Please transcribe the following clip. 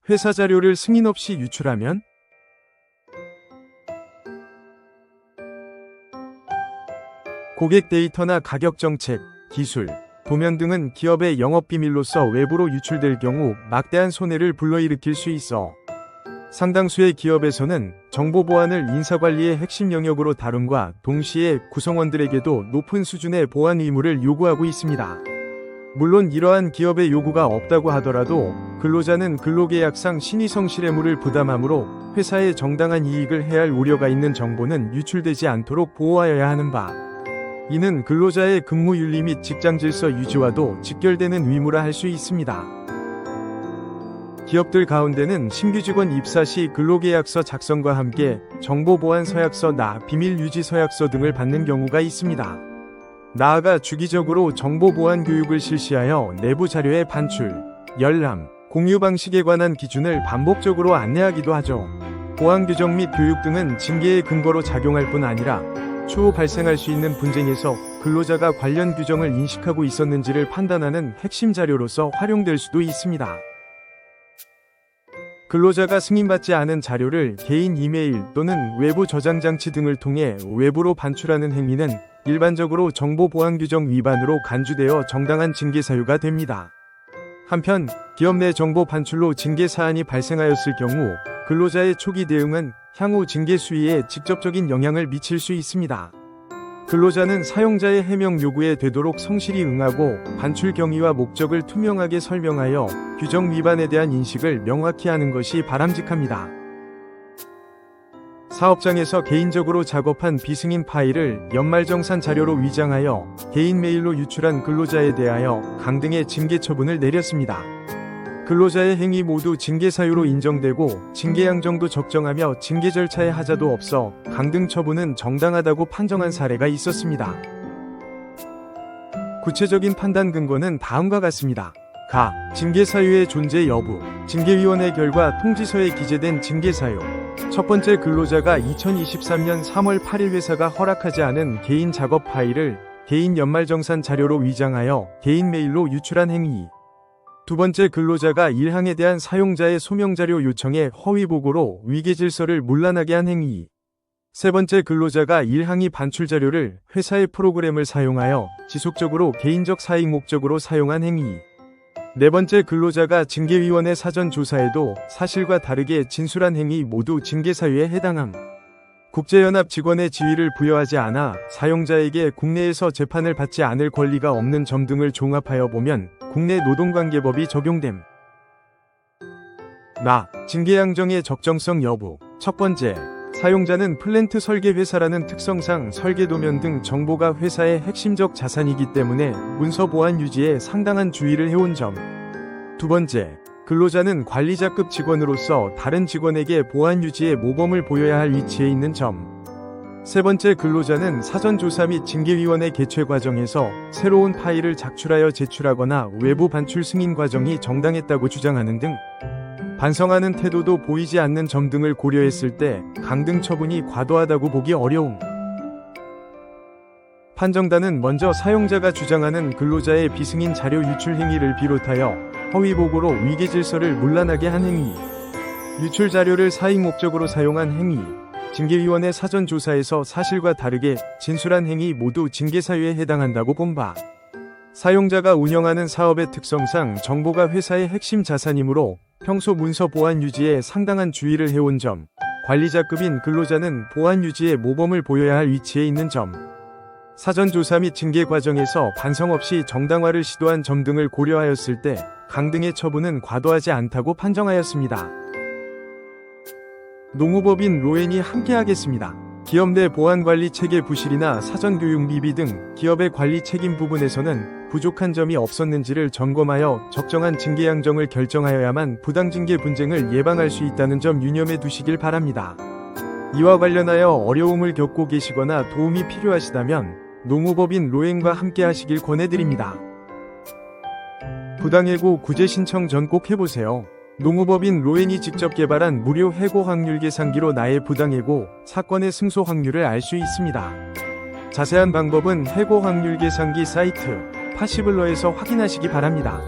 회사 자료를 승인 없이 유출하면? 고객 데이터나 가격 정책, 기술, 도면 등은 기업의 영업비밀로서 외부로 유출될 경우 막대한 손해를 불러일으킬 수 있어 상당수의 기업에서는 정보 보안을 인사관리의 핵심 영역으로 다룸과 동시에 구성원들에게도 높은 수준의 보안 의무를 요구하고 있습니다. 물론 이러한 기업의 요구가 없다고 하더라도 근로자는 근로계약상 신의성실의무를 부담하므로 회사에 정당한 이익을 해야 할 우려가 있는 정보는 유출되지 않도록 보호하여야 하는 바, 이는 근로자의 근무윤리 및 직장질서 유지와도 직결되는 의무라 할 수 있습니다. 기업들 가운데는 신규 직원 입사 시 근로계약서 작성과 함께 정보보안서약서나 비밀유지서약서 등을 받는 경우가 있습니다. 나아가 주기적으로 정보보안 교육을 실시하여 내부 자료의 반출, 열람, 공유 방식에 관한 기준을 반복적으로 안내하기도 하죠. 보안 규정 및 교육 등은 징계의 근거로 작용할 뿐 아니라 추후 발생할 수 있는 분쟁에서 근로자가 관련 규정을 인식하고 있었는지를 판단하는 핵심 자료로서 활용될 수도 있습니다. 근로자가 승인받지 않은 자료를 개인 이메일 또는 외부 저장 장치 등을 통해 외부로 반출하는 행위는 일반적으로 정보보안규정 위반으로 간주되어 정당한 징계 사유가 됩니다. 한편 기업 내 정보 반출로 징계 사안이 발생하였을 경우 근로자의 초기 대응은 향후 징계 수위에 직접적인 영향을 미칠 수 있습니다. 근로자는 사용자의 해명 요구에 되도록 성실히 응하고 반출 경위와 목적을 투명하게 설명하여 규정 위반에 대한 인식을 명확히 하는 것이 바람직합니다. 사업장에서 개인적으로 작업한 비승인 파일을 연말정산 자료로 위장하여 개인 메일로 유출한 근로자에 대하여 강등의 징계 처분을 내렸습니다. 근로자의 행위 모두 징계 사유로 인정되고 징계 양정도 적정하며 징계 절차에 하자도 없어 강등 처분은 정당하다고 판정한 사례가 있었습니다. 구체적인 판단 근거는 다음과 같습니다. 가. 징계 사유의 존재 여부. 징계위원회 결과 통지서에 기재된 징계 사유. 첫 번째, 근로자가 2023년 3월 8일 회사가 허락하지 않은 개인 작업 파일을 개인 연말정산 자료로 위장하여 개인 메일로 유출한 행위. 두 번째, 근로자가 일항에 대한 사용자의 소명자료 요청에 허위보고로 위계질서를 문란하게 한 행위. 세 번째, 근로자가 일항이 반출자료를 회사의 프로그램을 사용하여 지속적으로 개인적 사익 목적으로 사용한 행위. 네 번째, 근로자가 징계위원회 사전 조사에도 사실과 다르게 진술한 행위 모두 징계 사유에 해당함. 국제연합 직원의 지위를 부여하지 않아 사용자에게 국내에서 재판을 받지 않을 권리가 없는 점 등을 종합하여 보면 국내 노동관계법이 적용됨. 나. 징계양정의 적정성 여부. 첫 번째, 사용자는 플랜트 설계 회사라는 특성상 설계도면 등 정보가 회사의 핵심적 자산이기 때문에 문서 보안 유지에 상당한 주의를 해온 점. 두 번째, 근로자는 관리자급 직원으로서 다른 직원에게 보안 유지에 모범을 보여야 할 위치에 있는 점. 세 번째, 근로자는 사전조사 및 징계위원회 개최 과정에서 새로운 파일을 작출하여 제출하거나 외부 반출 승인 과정이 정당했다고 주장하는 등 반성하는 태도도 보이지 않는 점 등을 고려했을 때 강등 처분이 과도하다고 보기 어려움. 판정단은 먼저 사용자가 주장하는 근로자의 비승인 자료 유출 행위를 비롯하여 허위보고로 위계질서를 문란하게 한 행위, 유출 자료를 사익 목적으로 사용한 행위, 징계위원회 사전조사에서 사실과 다르게 진술한 행위 모두 징계사유에 해당한다고 본 바, 사용자가 운영하는 사업의 특성상 정보가 회사의 핵심 자산이므로 평소 문서 보안 유지에 상당한 주의를 해온 점, 관리자급인 근로자는 보안 유지에 모범을 보여야 할 위치에 있는 점, 사전조사 및 징계 과정에서 반성 없이 정당화를 시도한 점 등을 고려하였을 때 강등의 처분은 과도하지 않다고 판정하였습니다. 농우법인 로엔이 함께하겠습니다. 기업 내 보안관리 체계 부실이나 사전교육 미비 등 기업의 관리 책임 부분에서는 부족한 점이 없었는지를 점검하여 적정한 징계 양정을 결정하여야만 부당징계 분쟁을 예방할 수 있다는 점 유념해 두시길 바랍니다. 이와 관련하여 어려움을 겪고 계시거나 도움이 필요하시다면 농우법인 로엔과 함께하시길 권해드립니다. 부당해고 구제 신청 전 꼭 해보세요. 농우법인 로엔이 직접 개발한 무료 해고 확률 계산기로 나의 부당해고 사건의 승소 확률을 알 수 있습니다. 자세한 방법은 해고 확률 계산기 사이트 파시블러에서 확인하시기 바랍니다.